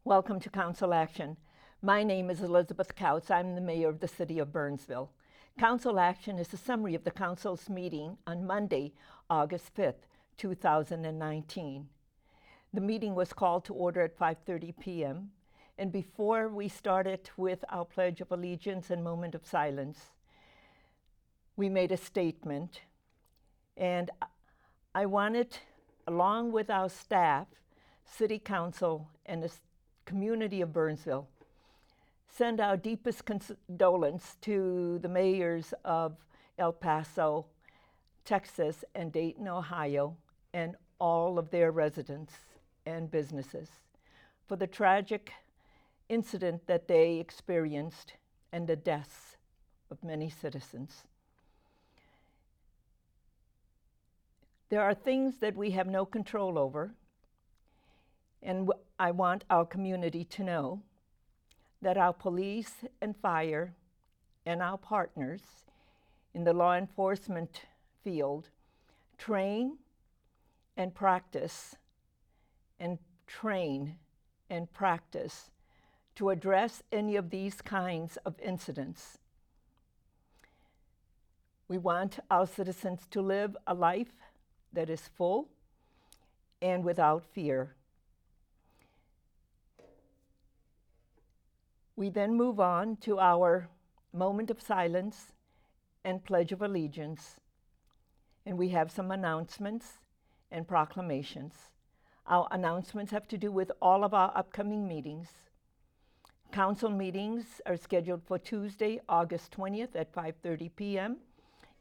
Welcome to Council Action. My name is Elizabeth Couts. I'm the mayor of the city of Burnsville. Council Action is a summary of the council's meeting on Monday, August 5th, 2019. The meeting was called to order at 5:30 p.m. And before we started with our Pledge of Allegiance and moment of silence, we made a statement. And I wanted, along with our staff, City Council, and the community of Burnsville, send our deepest condolence to the mayors of El Paso, Texas, and Dayton, Ohio, and all of their residents and businesses for the tragic incident that they experienced and the deaths of many citizens. There are things that we have no control over, and I want our community to know that our police and fire and our partners in the law enforcement field train and practice and train and practice to address any of these kinds of incidents. We want our citizens to live a life that is full and without fear. We then move on to our moment of silence and Pledge of Allegiance, and we have some announcements and proclamations. Our announcements have to do with all of our upcoming meetings. Council meetings are scheduled for Tuesday, August 20th at 5:30 p.m.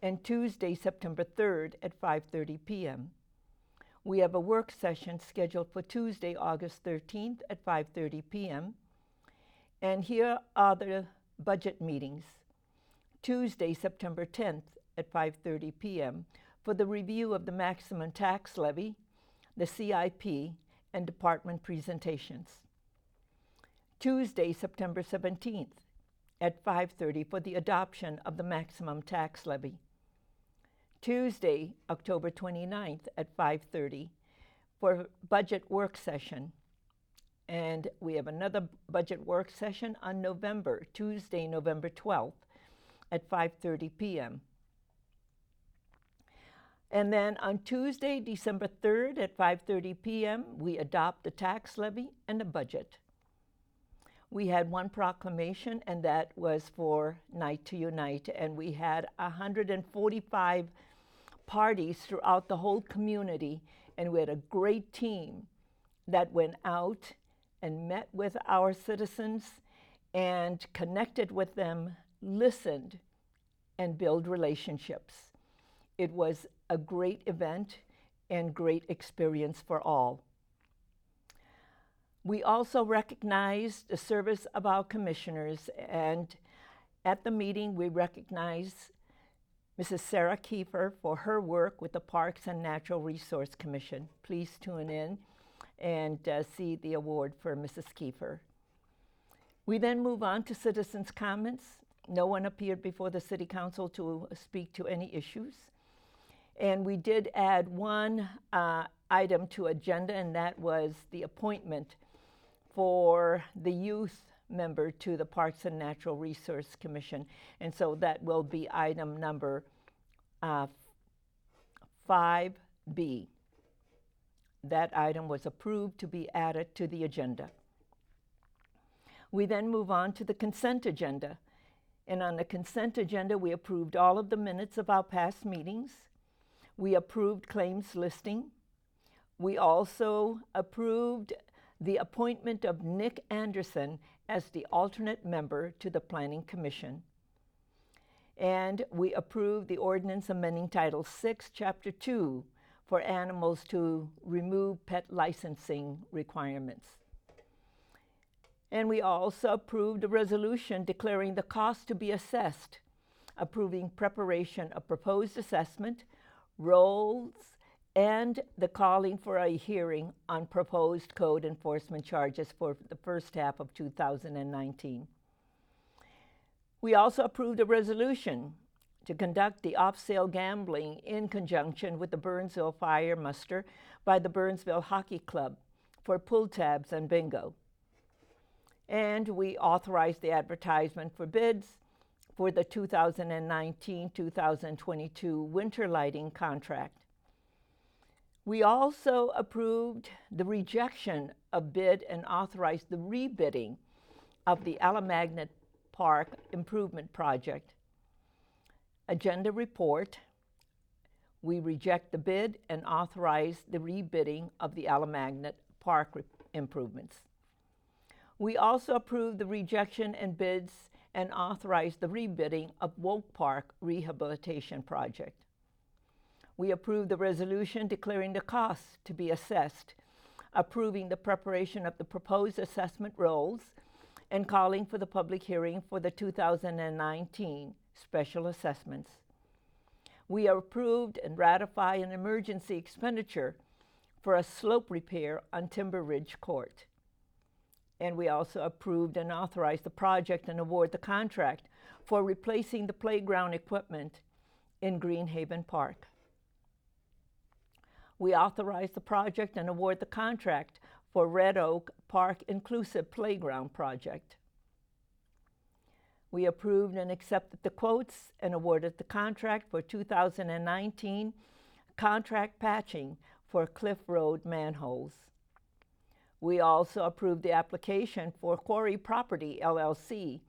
and Tuesday, September 3rd at 5:30 p.m. We have a work session scheduled for Tuesday, August 13th at 5:30 p.m. And here are the budget meetings. Tuesday, September 10th at 5:30 p.m. for the review of the maximum tax levy, the CIP, and department presentations. Tuesday, September 17th at 5:30 for the adoption of the maximum tax levy. Tuesday, October 29th at 5:30 for budget work session. And we have another budget work session on Tuesday, November 12th at 5:30 p.m. And then on Tuesday, December 3rd at 5:30 p.m., we adopt the tax levy and the budget. We had one proclamation, and that was for Night to Unite, and we had 145 parties throughout the whole community, and we had a great team that went out and met with our citizens and connected with them, listened, and built relationships. It was a great event and great experience for all. We also recognized the service of our commissioners, and at the meeting we recognized Mrs. Sarah Kiefer for her work with the Parks and Natural Resource Commission. Please tune in and see the award for Mrs. Kiefer. We then move on to citizens' comments. No one appeared before the City Council to speak to any issues. And we did add one item to agenda, and that was the appointment for the youth member to the Parks and Natural Resource Commission. And so that will be item number 5B. That item was approved to be added to the agenda. We then move on to the consent agenda. And on the consent agenda, we approved all of the minutes of our past meetings. We approved claims listing. We also approved the appointment of Nick Anderson as the alternate member to the Planning Commission. And we approved the ordinance amending Title VI, Chapter 2, for animals to remove pet licensing requirements. And we also approved a resolution declaring the cost to be assessed, approving preparation of proposed assessment, roles, and the calling for a hearing on proposed code enforcement charges for the first half of 2019. We also approved a resolution to conduct the off-sale gambling in conjunction with the Burnsville Fire Muster by the Burnsville Hockey Club for pull tabs and bingo. And we authorized the advertisement for bids for the 2019-2022 winter lighting contract. We also approved the rejection of bid and authorized the rebidding of the Alamagnet Park Improvement Project. Agenda report. We reject the bid and authorize the rebidding of the Alamagnet Park improvements. We also approved the rejection and bids and authorized the rebidding of Woke Park Rehabilitation Project. We approved the resolution declaring the costs to be assessed, approving the preparation of the proposed assessment rolls, and calling for the public hearing for the 2019 special assessments. We approved and ratified an emergency expenditure for a slope repair on Timber Ridge Court. And we also approved and authorized the project and award the contract for replacing the playground equipment in Greenhaven Park. We authorized the project and award the contract for Red Oak Park Inclusive Playground Project. We approved and accepted the quotes and awarded the contract for 2019 contract patching for Cliff Road manholes. We also approved the application for Quarry Property, LLC,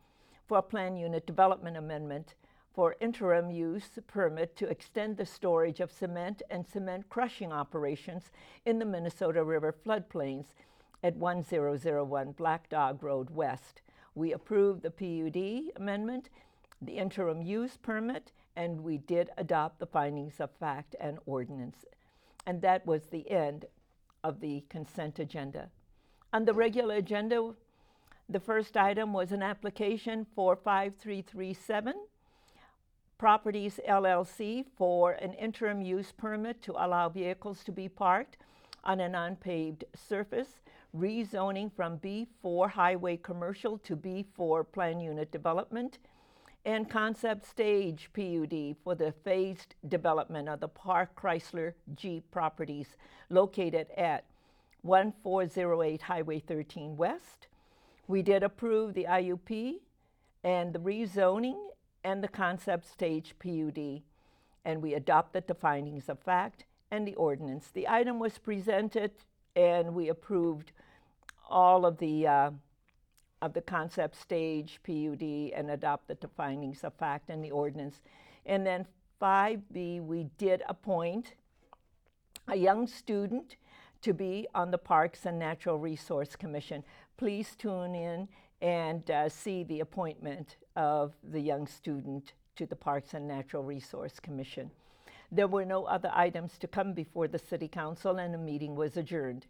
for a plan unit development amendment for interim use permit to extend the storage of cement and cement crushing operations in the Minnesota River floodplains at 1001 Black Dog Road West. We approved the PUD amendment, the interim use permit, and we did adopt the findings of fact and ordinance. And that was the end of the consent agenda. On the regular agenda, the first item was an application for 5337 Properties LLC for an interim use permit to allow vehicles to be parked on an unpaved surface, rezoning from B4 highway commercial to B4 plan unit development, and concept stage PUD for the phased development of the Park Chrysler Jeep properties located at 1408 Highway 13 West. We did approve the IUP and the rezoning and the concept stage PUD, and we adopted the findings of fact and the ordinance. The item was presented and we approved all of the concept stage PUD and adopted the findings of fact and the ordinance. And then 5B, we did appoint a young student to be on the Parks and Natural Resource Commission. Please tune in and see the appointment of the young student to the Parks and Natural Resource Commission. There were no other items to come before the City Council, and the meeting was adjourned.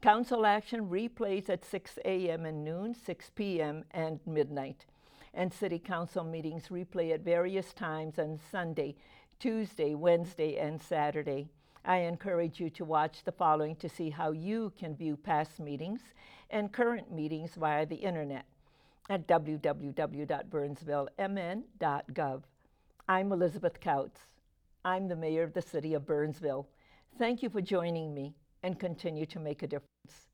Council action replays at 6 a.m. and noon, 6 p.m. and midnight. And City Council meetings replay at various times on Sunday, Tuesday, Wednesday, and Saturday. I encourage you to watch the following to see how you can view past meetings and current meetings via the internet at www.burnsvillemn.gov. I'm Elizabeth Kautz. I'm the mayor of the city of Burnsville. Thank you for joining me and continue to make a difference.